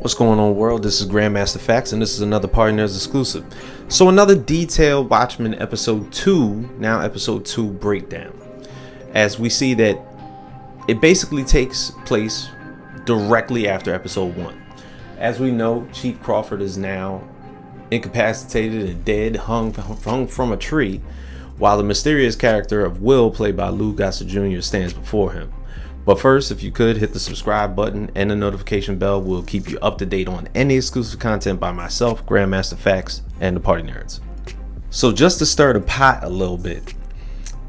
What's going on, world? This is Grandmaster Facts, and this is another Partynerdz exclusive. So another detailed Watchmen episode 2, now episode 2 breakdown. As we see that it basically takes place directly after episode 1. As we know, Chief Crawford is now incapacitated and dead, hung from a tree, while the mysterious character of Will, played by Lou Gossett Jr., stands before him. But first, if you could, hit the subscribe button and the notification bell. Will keep you up to date on any exclusive content by myself, Grandmaster Facts, and the Partynerdz. So just to stir the pot a little bit,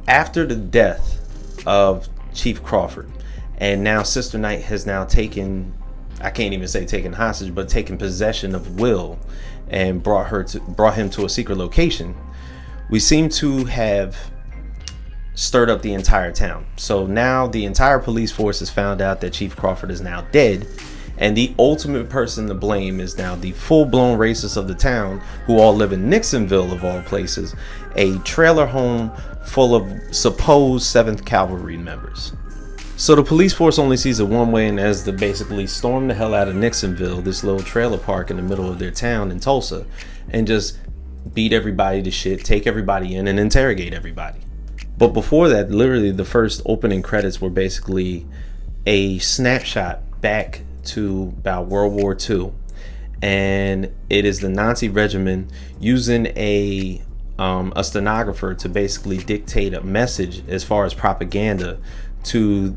after the death of Chief Crawford, and now Sister Knight has now taken, I can't even say taken hostage, but taken possession of Will and brought him to a secret location, we seem to have stirred up the entire town. So now the entire police force has found out that Chief Crawford is now dead, and the ultimate person to blame is now the full-blown racists of the town, who all live in Nixonville of all places, a trailer home full of supposed 7th Cavalry members. So the police force only sees it one way, and as they basically storm the hell out of Nixonville, this little trailer park in the middle of their town in Tulsa, and just beat everybody to shit, take everybody in, and interrogate everybody. But before that, literally the first opening credits were basically a snapshot back to about World War II, and it is the Nazi regiment using a stenographer to basically dictate a message as far as propaganda to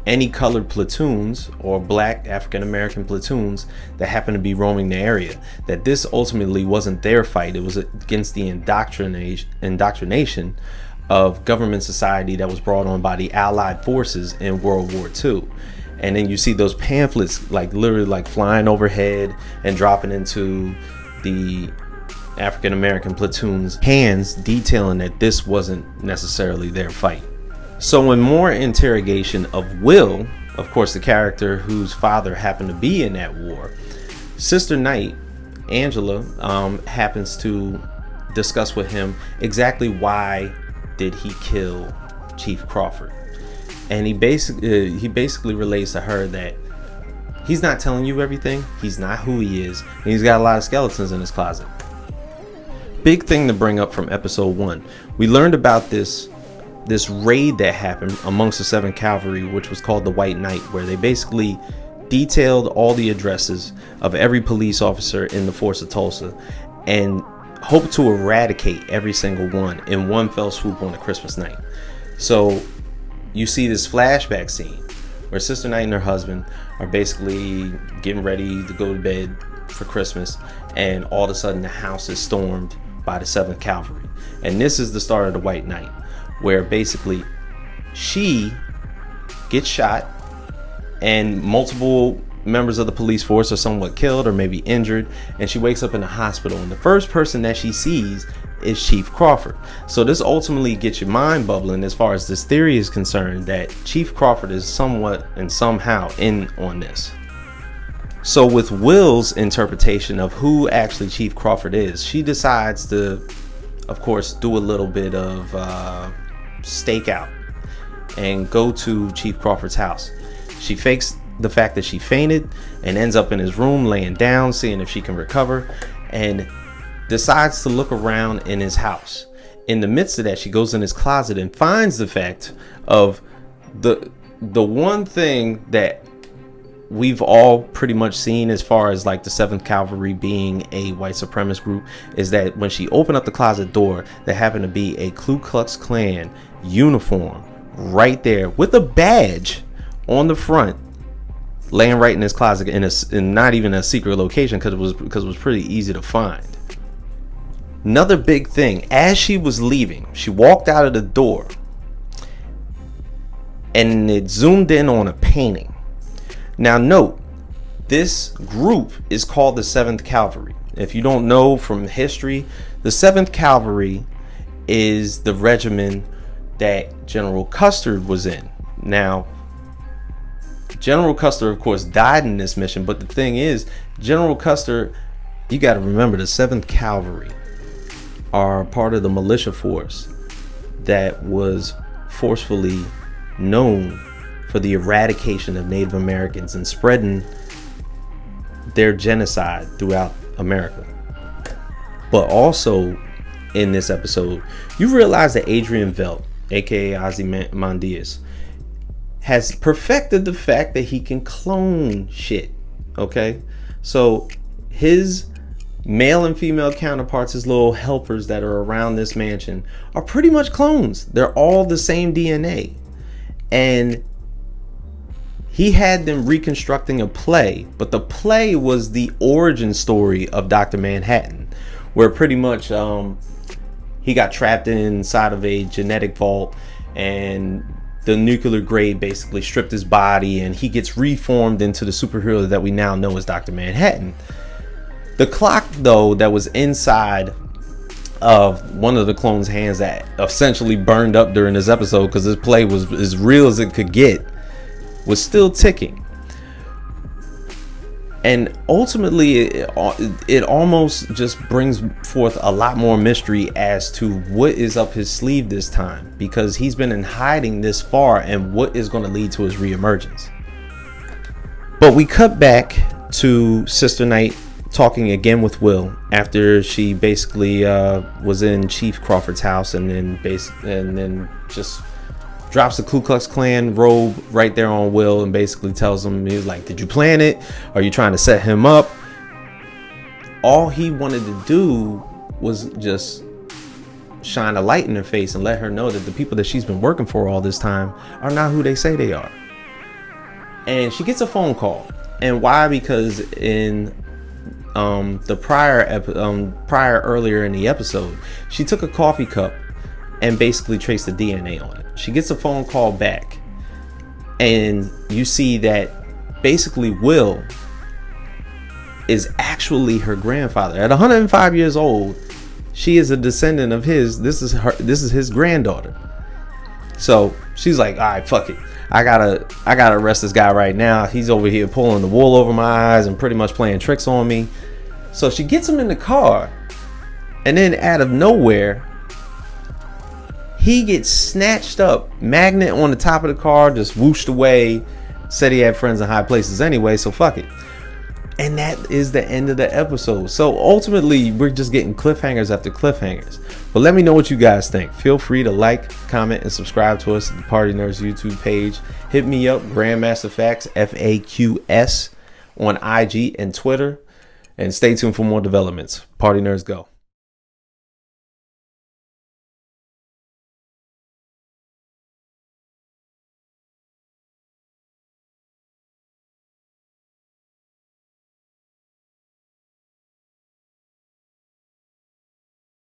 any colored platoons or black African American platoons that happen to be roaming the area, that this ultimately wasn't their fight. It was against the indoctrination of government society that was brought on by the Allied forces in World War II. And then you see those pamphlets literally flying overhead and dropping into the African American platoon's hands, detailing that this wasn't necessarily their fight. So in more interrogation of Will, of course the character whose father happened to be in that war, Sister Knight, Angela, happens to discuss with him exactly why did he kill Chief Crawford. And he basically relates to her that he's not telling you everything, he's not who he is, and he's got a lot of skeletons in his closet. Big thing to bring up from episode 1. We learned about this raid that happened amongst the 7th Cavalry, which was called the White Night, where they basically detailed all the addresses of every police officer in the force of Tulsa and hope to eradicate every single one in one fell swoop on a Christmas night. So you see this flashback scene where Sister Knight and her husband are basically getting ready to go to bed for Christmas, and all of a sudden the house is stormed by the 7th Cavalry. And this is the start of the White Night, where basically she gets shot and multiple members of the police force are somewhat killed or maybe injured, and she wakes up in the hospital, and the first person that she sees is Chief Crawford. So this ultimately gets your mind bubbling as far as this theory is concerned, that Chief Crawford is somewhat and somehow in on this. So with Will's interpretation of who actually Chief Crawford is, she decides to, of course, do a little bit of stakeout and go to Chief Crawford's house. She fakes the fact that she fainted and ends up in his room laying down, seeing if she can recover, and decides to look around in his house. In the midst of that, she goes in his closet and finds the fact of the one thing that we've all pretty much seen as far as the 7th Cavalry being a white supremacist group, is that when she opened up the closet door, there happened to be a Ku Klux Klan uniform right there with a badge on the front, laying right in his closet, in not even a secret location, because it was pretty easy to find. Another big thing, as she was leaving, she walked out of the door and it zoomed in on a painting. Now note, this group is called the 7th Cavalry. If you don't know from history, the 7th Cavalry is the regiment that General Custer was in. Now, General Custer, of course, died in this mission, but the thing is, General Custer, you got to remember, the 7th Cavalry are part of the militia force that was forcefully known for the eradication of Native Americans and spreading their genocide throughout America. But also in this episode, you realize that Adrian Velt, aka Ozymandias, has perfected the fact that he can clone shit. Okay, so his male and female counterparts, his little helpers that are around this mansion, are pretty much clones. They're all the same DNA. And he had them reconstructing a play, but the play was the origin story of Dr. Manhattan, where pretty much he got trapped inside of a genetic vault, and the nuclear grade basically stripped his body, and he gets reformed into the superhero that we now know as Dr. Manhattan. The clock, though, that was inside of one of the clones' hands that essentially burned up during this episode, because this play was as real as it could get, was still ticking. And ultimately, it almost just brings forth a lot more mystery as to what is up his sleeve this time, because he's been in hiding this far, and what is going to lead to his reemergence. But we cut back to Sister Night talking again with Will after she basically was in Chief Crawford's house, and then just drops the Ku Klux Klan robe right there on Will, and basically tells him, he's like, did you plan it? Are you trying to set him up? All he wanted to do was just shine a light in her face and let her know that the people that she's been working for all this time are not who they say they are. And she gets a phone call. And why? Because in the prior earlier in the episode, she took a coffee cup and basically traced the DNA on it. She gets a phone call back, and you see that basically Will is actually her grandfather. At 105 years old, she is a descendant of his. This is his granddaughter. So she's like, all right, fuck it. I gotta arrest this guy right now. He's over here pulling the wool over my eyes and pretty much playing tricks on me. So she gets him in the car, and then out of nowhere, he gets snatched up. Magnet on the top of the car, just whooshed away. Said he had friends in high places anyway, so fuck it. And that is the end of the episode. So ultimately, we're just getting cliffhangers after cliffhangers. But let me know what you guys think. Feel free to like, comment, and subscribe to us at the Party Nerds YouTube page. Hit me up, Grandmaster Facts, FAQS, on IG and Twitter. And stay tuned for more developments. Party Nerds go.